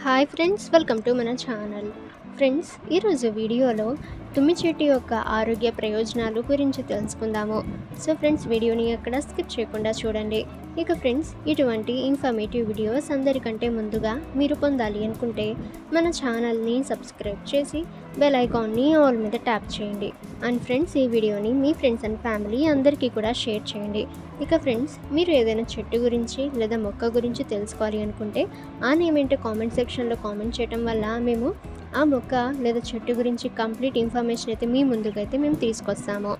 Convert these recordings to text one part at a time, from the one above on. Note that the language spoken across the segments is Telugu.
హాయ్ ఫ్రెండ్స్, వెల్కమ్ టు మన ఛానల్. ఫ్రెండ్స్, ఈరోజు వీడియోలో తుమ్మి చెట్టు యొక్క ఆరోగ్య ప్రయోజనాలు గురించి తెలుసుకుందాము. సో ఫ్రెండ్స్, వీడియోని ఎక్కడ స్కిప్ చేయకుండా చూడండి. ఇక ఫ్రెండ్స్, ఇటువంటి ఇన్ఫర్మేటివ్ వీడియోస్ అందరికంటే ముందుగా మీరు పొందాలి అనుకుంటే మన ఛానల్ని సబ్స్క్రైబ్ చేసి బెల్ ఐకాన్ని ఆల్ మీద ట్యాప్ చేయండి. అండ్ ఫ్రెండ్స్, ఈ వీడియోని మీ ఫ్రెండ్స్ అండ్ ఫ్యామిలీ అందరికీ కూడా షేర్ చేయండి. ఇక ఫ్రెండ్స్, మీరు ఏదైనా చెట్టు గురించి లేదా మొక్క గురించి తెలుసుకోవాలి అనుకుంటే ఆ నేమ్ ఏంటో కామెంట్ సెక్షన్లో కామెంట్ చేయడం వల్ల మేము ఆ మొక్క లేదా చెట్టు గురించి కంప్లీట్ ఇన్ఫర్మేషన్ అయితే మీ ముందుకైతే మేము తీసుకొస్తాము.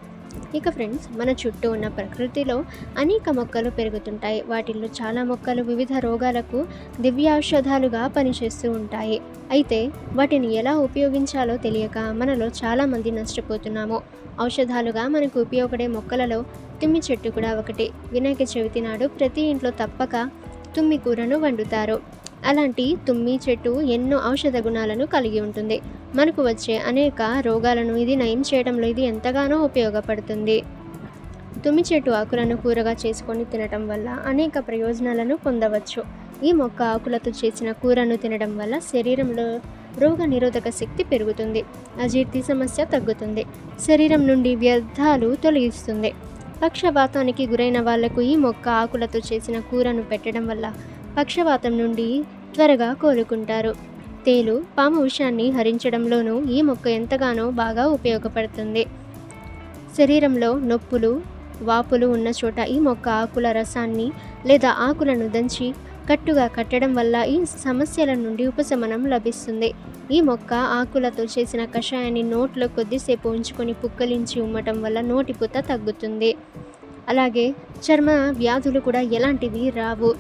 ఇక ఫ్రెండ్స్, మన చుట్టూ ఉన్న ప్రకృతిలో అనేక మొక్కలు పెరుగుతుంటాయి. వాటిల్లో చాలా మొక్కలు వివిధ రోగాలకు దివ్యౌషధాలుగా పనిచేస్తూ ఉంటాయి. అయితే వాటిని ఎలా ఉపయోగించాలో తెలియక మనలో చాలామంది నష్టపోతున్నాము. ఔషధాలుగా మనకు ఉపయోగపడే మొక్కలలో తుమ్మి చెట్టు కూడా ఒకటి. వినాయక చవితి నాడు ప్రతి ఇంట్లో తప్పక తుమ్మి కూరను వండుతారు. అలాంటి తుమ్మి చెట్టు ఎన్నో ఔషధ గుణాలను కలిగి ఉంటుంది. మనకు వచ్చే అనేక రోగాలను ఇది నయం చేయడంలో ఇది ఎంతగానో ఉపయోగపడుతుంది. తుమ్మి చెట్టు ఆకులను కూరగా చేసుకొని తినటం వల్ల అనేక ప్రయోజనాలను పొందవచ్చు. ఈ మొక్క ఆకులతో చేసిన కూరను తినడం వల్ల శరీరంలో రోగ నిరోధక శక్తి పెరుగుతుంది. అజీర్తి సమస్య తగ్గుతుంది. శరీరం నుండి వ్యర్థాలు తొలగిస్తుంది. పక్షవాతానికి గురైన వాళ్లకు ఈ మొక్క ఆకులతో చేసిన కూరను పెట్టడం వల్ల పక్షవాతం నుండి త్వరగా కోలుకుంటారు. తేలు, పాము విషాన్ని హరించడంలోనూ ఈ మొక్క ఎంతగానో బాగా ఉపయోగపడుతుంది. శరీరంలో నొప్పులు, వాపులు ఉన్న చోట ఈ మొక్క ఆకుల రసాన్ని లేదా ఆకులను దంచి కట్టుగా కట్టడం వల్ల ఈ సమస్యల నుండి ఉపశమనం లభిస్తుంది. ఈ మొక్క ఆకులతో చేసిన కషాయాన్ని నోట్లో కొద్దిసేపు ఉంచుకొని పుక్కలించి ఉమ్మటం వల్ల నోటిపూత తగ్గుతుంది. అలాగే చర్మ వ్యాధులు కూడా ఎలాంటివి రావు.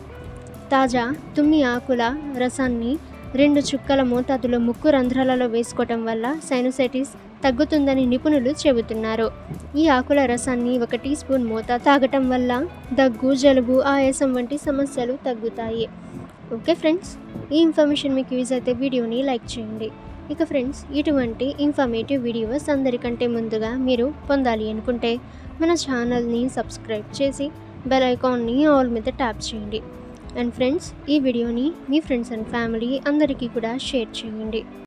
తాజా తుమ్మి ఆకుల రసాన్ని 2 చుక్కల మోతాదులో ముక్కు రంధ్రాలలో వేసుకోవటం వల్ల సైనసైటిస్ తగ్గుతుందని నిపుణులు చెబుతున్నారు. ఈ ఆకుల రసాన్ని 1 టీ స్పూన్ మోతాదు తాగటం వల్ల దగ్గు, జలుబు, ఆయాసం వంటి సమస్యలు తగ్గుతాయి. ఓకే ఫ్రెండ్స్, ఈ ఇన్ఫర్మేషన్ మీకు యూజ్ అయితే వీడియోని లైక్ చేయండి. ఇక ఫ్రెండ్స్, ఇటువంటి ఇన్ఫర్మేటివ్ వీడియోస్ అందరికంటే ముందుగా మీరు పొందాలి అనుకుంటే మన ఛానల్ని సబ్స్క్రైబ్ చేసి బెల్ ఐకాన్ని ఆల్ మీద ట్యాప్ చేయండి. అండ్ ఫ్రెండ్స్, ఈ వీడియోని మీ ఫ్రెండ్స్ అండ్ ఫ్యామిలీ అందరికీ కూడా షేర్ చేయండి.